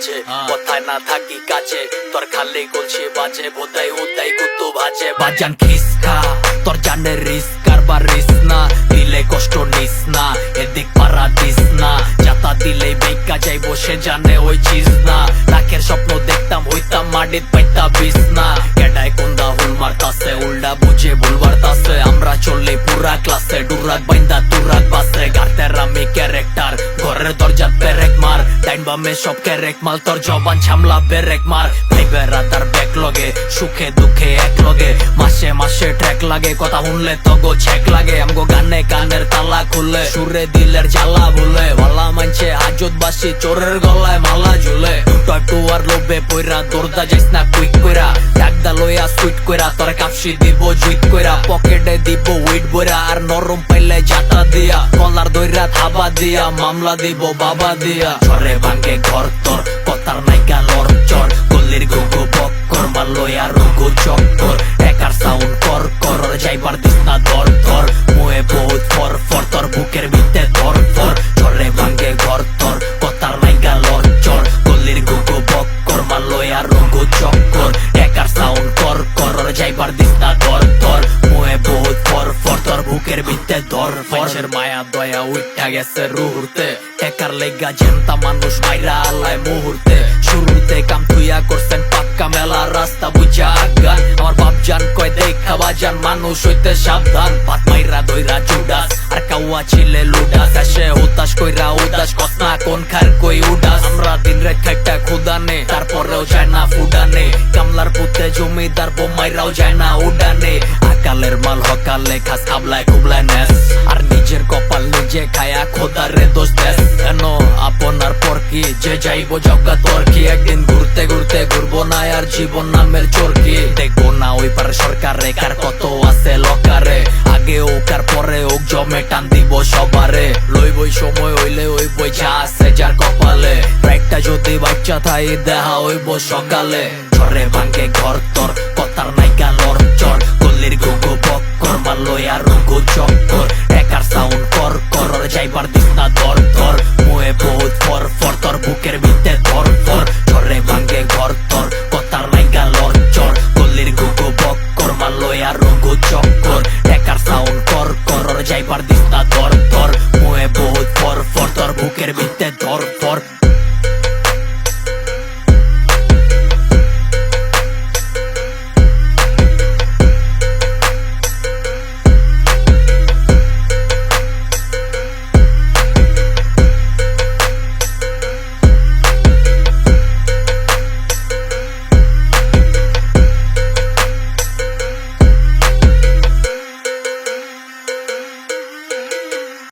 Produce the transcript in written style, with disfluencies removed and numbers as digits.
মাঝে কথায় না থাকি কাজে তোর খালি গলছে বাজে বোধাই হুদাই কুতু ভাজে বাজান খিসকা তোর জানে রিস্ক কারবার রিস্ক না দিলে কষ্ট নিস না এদিক পারা দিস না যাতা দিলে বেকা যাইবো সে জানে ওই চিজ না লাখের স্বপ্ন দেখতাম হইতাম মাটিত পাইতা বিষ না কেডায় কোনদা হুল মারতাছে উল্টা বুঝে ভুলবার তাছে আমরা চললে পুরা ক্লাসে ডুরাক বাইন্দা তুরাক বাসে গার্তের আমি ক্যারেক্টার ঘরের দরজা পেরেক মার টাইম বামে সব ক্যারেক মাল তোর জবান ছামলা বেরেক মার ভাইবে রাতার ব্যাক লগে সুখে দুঃখে এক লগে মাসে মাসে ট্র্যাক লাগে কথা শুনলে তগো ছেক লাগে আমগো গানে কানের তালা খুলে সুরে দিলের জ্বালা ভুলে ভালা মানছে হাজত বাসি চোরের গলায় মালা ঝুলে টুয়ার লোভে পয়রা দৌড়দা যাইস না কুইক কইরা ডাকদা লইয়া সুইট কইরা তোর কাপসি দিব জুইট কইরা পকেটে দিব উইট বইরা আর নরম পাইলে যাতা দিয়া কলার দইরা থাবা দিয়া মামলা দিব বাবা দিয়া ঝরে ভাঙ্গে ঘর তোর কথার নাইকা লর চর গলির গুগু বক্কর মাল লইয়া রুগু চক্কর একার সাউন্ড কর কর যাইবার দিস না ধর ধর মুয়ে বহুত ফর ফর তোর বুকের ভিতরে ধর ফর ঝরে ভাঙ্গে ঘর তোর কথার নাইকা লর চর গলির গুগু বক্কর মাল লইয়া রুগু চক্কর একার সাউন্ড কর কর যাইবার দিস না ধর ধর মুয়ে বহুত ফর ফর তোর বুকের ভিতরে ধর ফরের মায়া দয়া উঠা গেছে রুহুরতে একার লেগা জেনতা মানুষ মাইরা আল্লাহ মুহূর্তে শুরুতে কাম তুইয়া করছেন পাক্কা মেলা রাস্তা বুঝা আগান আমার বাপ জান কয় দেখা বাজান মানুষ হইতে সাবধান ভাত মাইরা দইরা জুডাস আর কাউয়া ছিলে লুডাস এসে হতাশ কইরা উদাস কসনা কোন খার কই উডাস আমরা দিন রাত খাইটা খুদানে তারপরেও যায় না ফুডানে কামলার পুতে জমিদার বোমাইরাও যায় না উডানে আকালের মাল হকালে খাস খাবলায় খুবলায় নেস আর নিজের কপাল নিজে খায়া খোদারে দোষ দেশ কেন আপনার পর কি যে যাইবো জগা তোর কি একদিন ঘুরতে ঘুরতে ঘুরবো না আর জীবন নামের চোরকি দেখবো না ওই পার সরকারে কার কত আছে লকারে আগে ওক আর পরে ওক জমে টান দিব সবারে লইবই সময় হইলে ওই বই যা আছে যার কপালে একটা যদি বাচ্চা থাই দেখা হইব সকালে ঝরে ভাঙ্গে ঘর তোর কথার নাইকা লর চর গলির গুগু বক্কর মাল লইয়া রুগু চক্কর একার সাউন্ড কর কর যাইবার দিস না ধর ধর মুয়ে বহুত ফর ফর তোর বুকের ভিতরে ধর ফর ঝরে